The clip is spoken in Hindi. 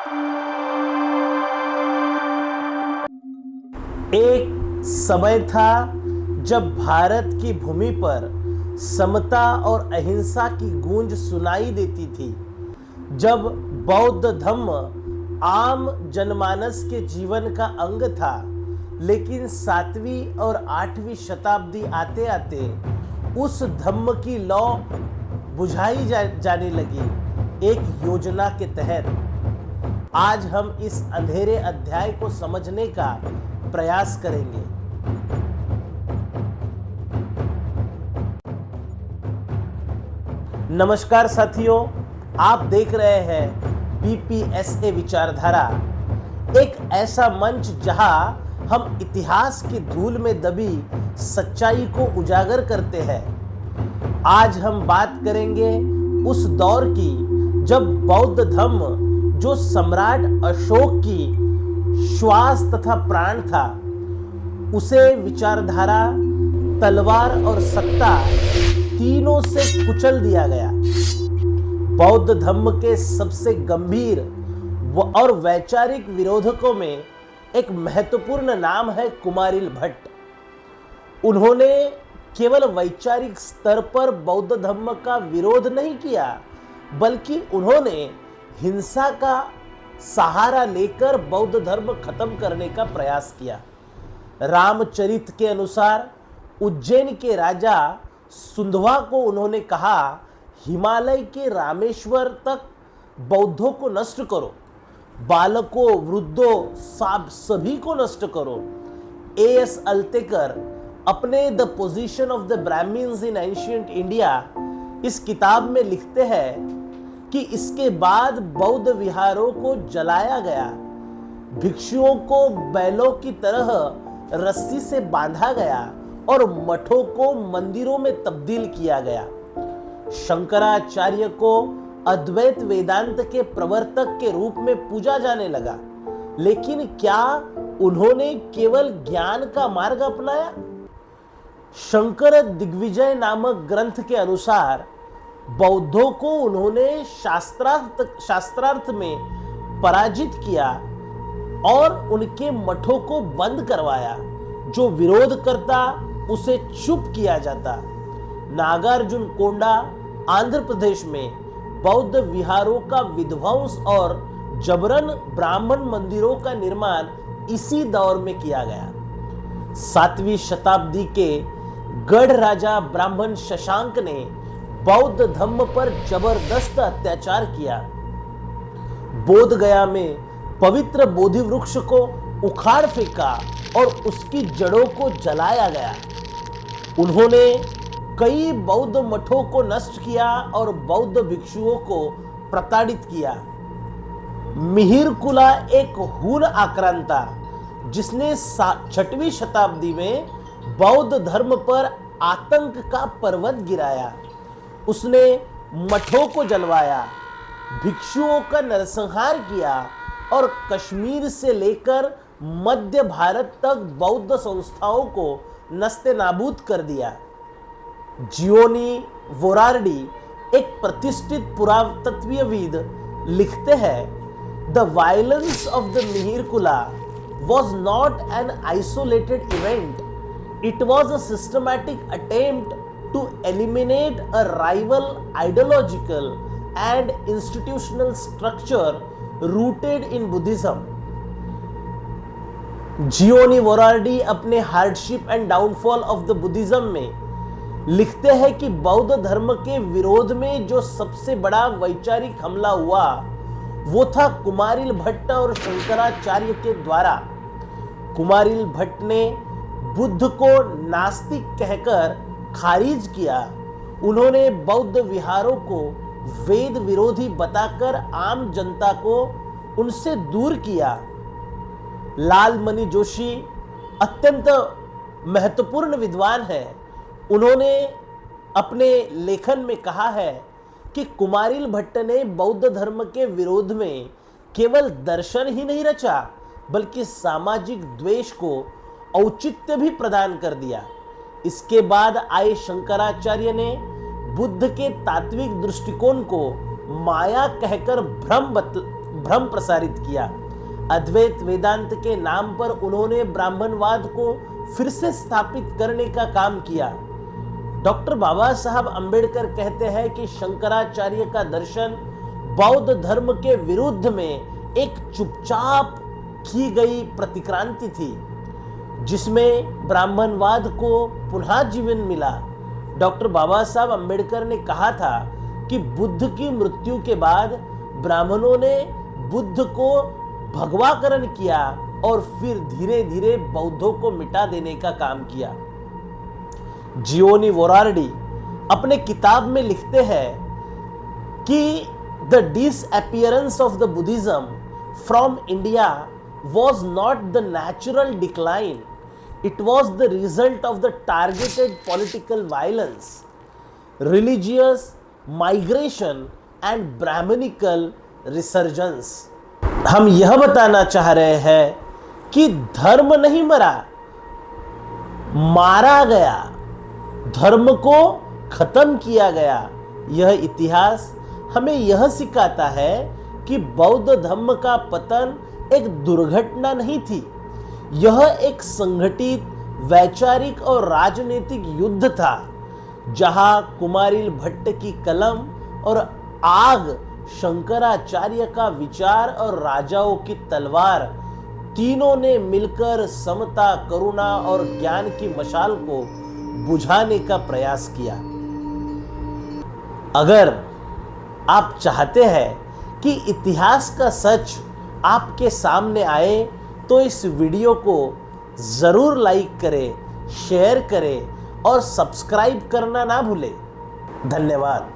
एक समय था जब भारत की भूमि पर समता और अहिंसा की गूंज सुनाई देती थी, जब बौद्ध धम्म आम जनमानस के जीवन का अंग था। लेकिन 7वीं और 8वीं शताब्दी आते आते उस धम्म की लौ बुझाई जाने लगी। एक योजना के तहत आज हम इस अंधेरे अध्याय को समझने का प्रयास करेंगे। नमस्कार साथियों, आप देख रहे हैं बीपीएसए विचारधारा, एक ऐसा मंच जहां हम इतिहास की धूल में दबी सच्चाई को उजागर करते हैं। आज हम बात करेंगे उस दौर की जब बौद्ध धम्म, जो सम्राट अशोक की श्वास तथा प्राण था, उसे विचारधारा, तलवार और सत्ता तीनों से कुचल दिया गया। बौद्ध धम्म के सबसे गंभीर और वैचारिक विरोधकों में एक महत्वपूर्ण नाम है कुमारिल भट्ट। उन्होंने केवल वैचारिक स्तर पर बौद्ध धम्म का विरोध नहीं किया, बल्कि उन्होंने हिंसा का सहारा लेकर बौद्ध धर्म खत्म करने का प्रयास किया। रामचरित के अनुसार उज्जैन के राजा सुंधवा को उन्होंने कहा, हिमालय के रामेश्वर तक बौद्धों को नष्ट करो, बालकों, वृद्धों, सभी को नष्ट करो। एएस अल्तेकर अपने the position of the Brahmans in ancient India इस किताब में लिखते हैं कि इसके बाद बौद्ध विहारों को जलाया गया, भिक्षुओं को बैलों की तरह रस्सी से बांधा गया और मठों को मंदिरों में तब्दील किया गया। शंकराचार्य को अद्वैत वेदांत के प्रवर्तक के रूप में पूजा जाने लगा। लेकिन क्या उन्होंने केवल ज्ञान का मार्ग अपनाया? शंकर दिग्विजय नामक ग्रंथ के अनुसार बौद्धों को उन्होंने शास्त्रार्थ में पराजित किया और उनके मठों को बंद करवाया। जो विरोध करता उसे चुप किया जाता। नागार्जुन कोंडा आंध्र प्रदेश में बौद्ध विहारों का विध्वंस और जबरन ब्राह्मण मंदिरों का निर्माण इसी दौर में किया गया। 7वीं शताब्दी के गढ़ राजा ब्राह्मण शशांक ने बौद्ध धम्म पर जबरदस्त अत्याचार किया। बोध गया में पवित्र बोधि वृक्ष को उखाड़ फेंका और उसकी जड़ों को जलाया गया। उन्होंने कई बौद्ध मठों को नष्ट किया और बौद्ध भिक्षुओं को प्रताड़ित किया। मिहिरकुला एक हूण आक्रांता, जिसने 6वीं शताब्दी में बौद्ध धर्म पर आतंक का पर्वत गिराया। उसने मठों को जलवाया, भिक्षुओं का नरसंहार किया और कश्मीर से लेकर मध्य भारत तक बौद्ध संस्थाओं को नस्ते-नाबूद कर दिया। जियोनी वोरार्डी, एक प्रतिष्ठित पुरातत्वविद, लिखते हैं, the violence of the Mihirakula was not an isolated event. It was a systematic attempt to eliminate a rival ideological and institutional structure rooted in Buddhism. Giovanni Verardi अपने hardship and downfall of the Buddhism में लिखते हैं कि बौद्ध धर्म के विरोध में जो सबसे बड़ा वैचारिक हमला हुआ वो था कुमारिल भट्ट और शंकराचार्य के द्वारा। कुमारिल भट्ट ने बुद्ध को नास्तिक कहकर खारिज किया। उन्होंने बौद्ध विहारों को वेद विरोधी बताकर आम जनता को उनसे दूर किया। लालमणि जोशी अत्यंत महत्वपूर्ण विद्वान है। उन्होंने अपने लेखन में कहा है कि कुमारिल भट्ट ने बौद्ध धर्म के विरोध में केवल दर्शन ही नहीं रचा, बल्कि सामाजिक द्वेष को औचित्य भी प्रदान कर दिया। इसके बाद आए शंकराचार्य ने बुद्ध के तात्विक दृष्टिकोण को माया कहकर भ्रम प्रसारित किया। अद्वैत वेदांत के नाम पर उन्होंने ब्राह्मणवाद को फिर से स्थापित करने का काम किया। डॉक्टर बाबा साहब अंबेडकर कहते हैं कि शंकराचार्य का दर्शन बौद्ध धर्म के विरुद्ध में एक चुपचाप की गई प्रतिक्रांति थी, जिसमें ब्राह्मणवाद को पुनः जीवन मिला। डॉक्टर बाबा साहब अंबेडकर ने कहा था कि बुद्ध की मृत्यु के बाद ब्राह्मणों ने बुद्ध को भगवाकरण किया और फिर धीरे धीरे बौद्धों को मिटा देने का काम किया। जियोनी वोरार्डी अपने किताब में लिखते हैं कि the disappearance of the Buddhism from India was not the natural decline, it was the result of the targeted political violence, religious migration and Brahminical resurgence। हम यह बताना चाह रहे हैं कि धर्म नहीं मरा, मारा गया, धर्म को खत्म किया गया। यह इतिहास हमें यह सिखाता है कि बौद्ध धर्म का पतन एक दुर्घटना नहीं थी, यह एक संगठित वैचारिक और राजनीतिक युद्ध था, जहां कुमारिल भट्ट की कलम और आग, शंकराचार्य का विचार और राजाओं की तलवार, तीनों ने मिलकर समता, करुणा और ज्ञान की मशाल को बुझाने का प्रयास किया। अगर आप चाहते हैं कि इतिहास का सच आपके सामने आए तो इस वीडियो को ज़रूर लाइक करें, शेयर करें और सब्सक्राइब करना ना भूलें। धन्यवाद।